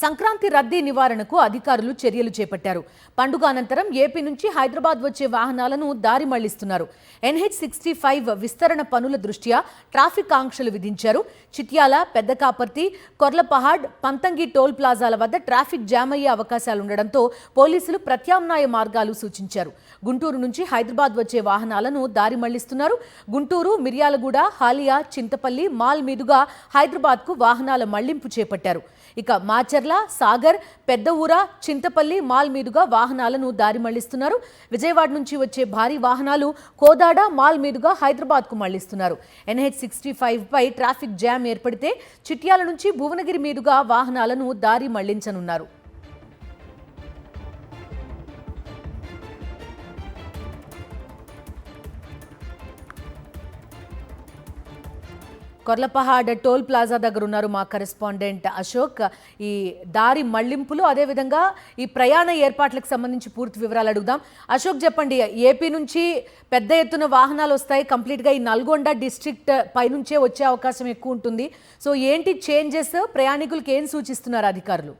సంక్రాంతి రద్దీ నివారణకు అధికారులు చర్యలు చేపట్టారు. పండుగ అనంతరం ఏపీ నుంచి హైదరాబాద్ వచ్చే వాహనాలను దారి మళ్లిస్తున్నారు. NH-65 విస్తరణ పనుల దృష్ట్యా ట్రాఫిక్ ఆంక్షలు విధించారు. చిట్యాల, పెద్దకాపర్తి, కొర్లపహాడ్, పంతంగి టోల్ ప్లాజాల వద్ద ట్రాఫిక్ జామ్ అయ్యే అవకాశాలుండడంతో పోలీసులు ప్రత్యామ్నాయ మార్గాలు సూచించారు. గుంటూరు నుంచి హైదరాబాద్ వచ్చే వాహనాలను దారి మళ్లిస్తున్నారు. గుంటూరు, మిర్యాలగూడ, హాలియా, చింతపల్లి, మాల్ మీదుగా హైదరాబాద్కు వాహనాల మళ్లింపు చేపట్టారు. ఇక మాచర్ల, సాగర్, పెద్ద ఊర, చింతపల్లి, మాల్ మీదుగా వాహనాలను దారి మళ్లిస్తున్నారు. విజయవాడ నుంచి వచ్చే భారీ వాహనాలు కోదాడ, మాల్ మీదుగా హైదరాబాద్కు మళ్లిస్తున్నారు. NH-65 పై ట్రాఫిక్ జామ్ ఏర్పడితే చిట్యాల నుంచి భువనగిరి మీదుగా వాహనాలను దారి మళ్లించనున్నారు. కొర్లపహాడ్ టోల్ ప్లాజా దగ్గర ఉన్నారు మా కరెస్పాండెంట్ అశోక్. ఈ దారి మళ్లింపులు, అదేవిధంగా ఈ ప్రయాణ ఏర్పాట్లకు సంబంధించి పూర్తి వివరాలు అడుగుదాం. అశోక్, చెప్పండి. ఏపీ నుంచి పెద్ద ఎత్తున వాహనాలు వస్తాయి. కంప్లీట్గా ఈ నల్గొండ డిస్ట్రిక్ట్ పైనుంచే వచ్చే అవకాశం ఎక్కువ ఉంటుంది. సో ఏంటి చేంజెస్, ప్రయాణికులకు ఏం సూచిస్తున్నారు అధికారులు?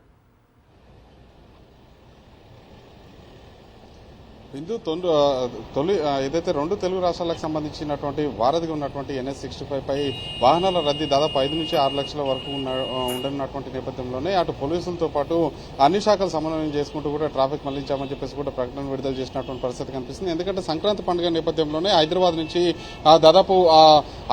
హిందూ తొలి ఏదైతే రెండు తెలుగు రాష్ట్రాలకు సంబంధించినటువంటి వారధిగా ఉన్నటువంటి NH-65 పై వాహనాల రద్దీ దాదాపు 5 నుంచి 6 లక్షల వరకు ఉండనున్నటువంటి నేపథ్యంలోనే అటు పోలీసులతో పాటు అన్ని శాఖలు సమన్వయం చేసుకుంటూ కూడా ట్రాఫిక్ మళ్లించామని చెప్పేసి కూడా ప్రకటన విడుదల చేసినటువంటి పరిస్థితి కనిపిస్తుంది. ఎందుకంటే సంక్రాంతి పండుగ నేపథ్యంలోనే హైదరాబాద్ నుంచి దాదాపు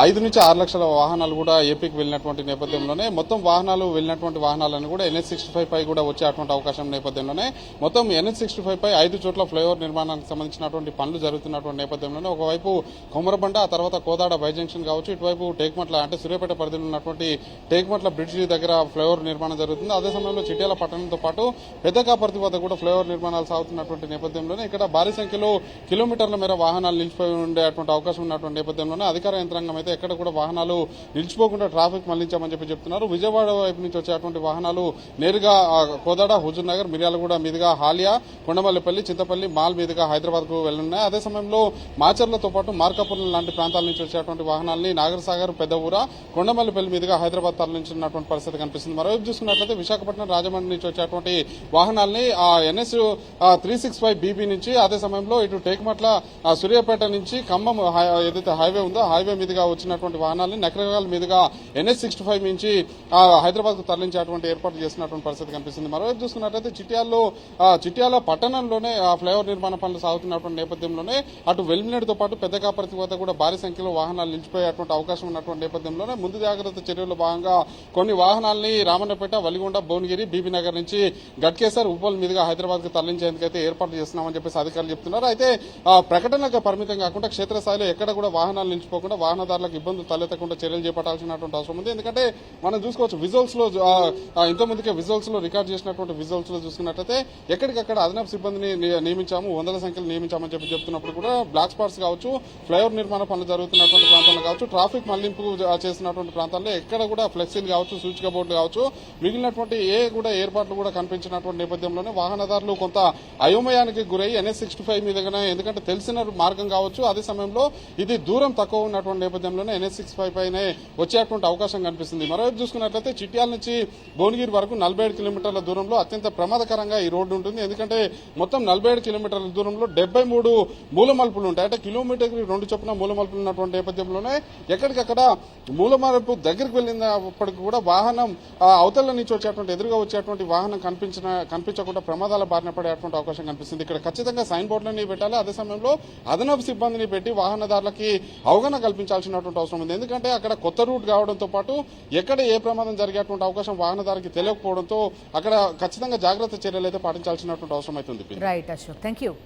5 నుంచి 6 లక్షల వాహనాలు కూడా ఏపీకి వెళ్ళినటువంటి నేపథ్యంలోనే మొత్తం వాహనాలు వెళ్ళినటువంటి వాహనాలను కూడా NH-65 పై కూడా వచ్చేటువంటి అవకాశం నేపథ్యంలోనే మొత్తం NH-65 పై 5 చోట్ల ఫ్లైఓవర్ నిర్మాణం సంబంధించినటువంటి పనులు జరుగుతున్నటువంటి నేపథ్యంలోనే ఒకవైపు కొమరబండ, ఆ తర్వాత కోదాడ బై జంక్షన్ కావచ్చు, ఇటువైపు టేక్మట్ల అంటే సూర్యాపేట పరిధిలో ఉన్నటువంటి టేక్మట్ల బ్రిడ్జ్ దగ్గర ఫ్లైఓవర్ నిర్మాణం జరుగుతుంది. అదే సమయంలో చిట్యాల పట్టణంతో పాటు పెద్దకాపర్తి వద్ద కూడా ఫ్లైఓవర్ నిర్మాణాలు సాగుతున్నటువంటి నేపథ్యంలోనే ఇక్కడ భారీ సంఖ్యలో కిలోమీటర్ల మేర వాహనాలు నిలిచిపోయి ఉండేటువంటి అవకాశం ఉన్నటువంటి నేపథ్యంలోనే అధికార యంత్రాంగం అయితే ఎక్కడ కూడా వాహనాలు నిలిచిపోకుండా ట్రాఫిక్ మళ్లించామని చెప్పి చెప్తున్నారు. విజయవాడ వైపు నుంచి వచ్చేటువంటి వాహనాలు నేరుగా కోదాడ, హుజూర్ నగర్, మిర్యాలగూడ మీదుగా హాలియా, కొండమల్లిపల్లి, చింతపల్లి, మాల్ మీదుగా హైదరాబాద్ కు వెళ్తున్నాయి. అదే సమయంలో మాచర్లతో పాటు మార్కాపురం లాంటి ప్రాంతాల నుంచి వచ్చేటువంటి వాహనాలని నాగర్సాగర్, పెద్ద ఊర, కొండమల్లిపల్లి మీదుగా హైదరాబాద్ తరలించినటువంటి పరిస్థితి కనిపిస్తుంది. మరోవైపు చూసుకున్నట్లయితే విశాఖపట్నం, రాజమండ్రి నుంచి వచ్చేటువంటి వాహనాలని NS-365BB నుంచి, అదే సమయంలో ఇటు టేక్మట్ల, సూర్యాపేట నుంచి ఖమ్మం ఏదైతే హైవే ఉందో హైవే మీదుగా వచ్చినటువంటి వాహనాలని నకరగాల మీదుగా NH-65 నుంచి హైదరాబాద్ కు తరలించేటువంటి ఏర్పాటు చేసినటువంటి పరిస్థితి కనిపిస్తుంది. మరోవైపు చూసుకున్నట్లయితే చిట్యాల పట్టణంలోనే ఫ్లైఓవర్ నిర్మాణ పనులు సాగుతున్నటువంటి నేపథ్యంలోనే అటు వెల్మినేడుతో పాటు పెద్దకాపర్తి వద్ద కూడా భారీ సంఖ్యలో వాహనాలు నిలిచిపోయేటువంటి అవకాశం ఉన్నటువంటి నేపథ్యంలోనే ముందు జాగ్రత్త చర్యల్లో భాగంగా కొన్ని వాహనాలని రామన్నపేట, వలిగొండ, భువనగిరి, బీబీనగర్ నుంచి గట్కేసర్, ఉప్పల్ మీదుగా హైదరాబాద్ కు తరలించేందుకైతే ఏర్పాటు చేస్తున్నామని చెప్పేసి అధికారులు చెప్తున్నారు. అయితే ప్రకటనకు పరిమితం కాకుండా క్షేత్రస్థాయిలో ఎక్కడ కూడా వాహనాలు నిలిచిపోకుండా వాహనదారులకు ఇబ్బందులు తలెత్తకుండా చర్యలు చేపట్టాల్సినటువంటి అవసరం ఉంది. ఎందుకంటే మనం చూసుకోవచ్చు విజువల్స్ లో ఇంతకుముందుకే విజువల్స్ లో రికార్డ్ చేసినటువంటి విజువల్స్ లో చూసుకున్నట్లయితే ఎక్కడికక్కడ అదనపు సిబ్బందిని నియమించాము, వందల సంఖ్యలో నియమించామని చెప్పి చెప్తున్నప్పుడు కూడా బ్లాక్ స్పాట్స్ కావచ్చు, ఫ్లైఓవర్ నిర్మాణ పనులు జరుగుతున్నటువంటి ప్రాంతాల్లో కావచ్చు, ట్రాఫిక్ మళ్లింపు చేసినటువంటి ప్రాంతాల్లో ఎక్కడ కూడా ఫ్లెక్సీలు కావచ్చు, సూచిక బోర్డులు కావచ్చు, మిగిలినటువంటి కూడా ఏర్పాట్లు కూడా కనిపించినటువంటి నేపథ్యంలోనే వాహనదారులు కొంత అయోమయానికి గురై NH-65 మీదగానే, ఎందుకంటే తెలిసిన మార్గం కావచ్చు, అదే సమయంలో ఇది దూరం తక్కువ ఉన్నటువంటి నేపథ్యంలోనే NH-65 పైనే వచ్చేటువంటి అవకాశం కనిపిస్తుంది. మరోవైపు చూసుకున్నట్లయితే చిట్యాల నుంచి భువనగిరి వరకు 47 కిలోమీటర్ల దూరంలో అత్యంత ప్రమాదకరంగా ఈ రోడ్డు ఉంటుంది. ఎందుకంటే మొత్తం 47 కిలోమీటర్ల దూరంలో 73 మూలమలుపులు ఉంటాయి. అంటే కిలోమీటర్కి 2 చొప్పున మూలమలుపులు ఉన్నటువంటి నేపథ్యంలోనే ఎక్కడికక్కడ మూలమలుపు దగ్గరికి వెళ్ళినప్పటికీ కూడా వాహనం అవతల నుంచి వచ్చేటువంటి, ఎదురుగా వచ్చేటువంటి వాహనం కనిపించకుండా ప్రమాదాల బారిన పడేటువంటి అవకాశం కనిపిస్తుంది. ఇక్కడ ఖచ్చితంగా సైన్ బోర్డులని పెట్టాలి. అదే సమయంలో అదనపు సిబ్బందిని పెట్టి వాహనదారులకి అవగాహన కల్పించాల్సినటువంటి అవసరం ఉంది. ఎందుకంటే అక్కడ కొత్త రూట్ కావడంతో పాటు ఎక్కడ ఏ ప్రమాదం జరిగేటువంటి అవకాశం వాహనదారికి తెలియకపోవడంతో అక్కడ ఖచ్చితంగా జాగ్రత్త చర్యలు అయితే పాటించాల్సినటువంటి అవసరం అవుతుంది. Right Ashok, thank you.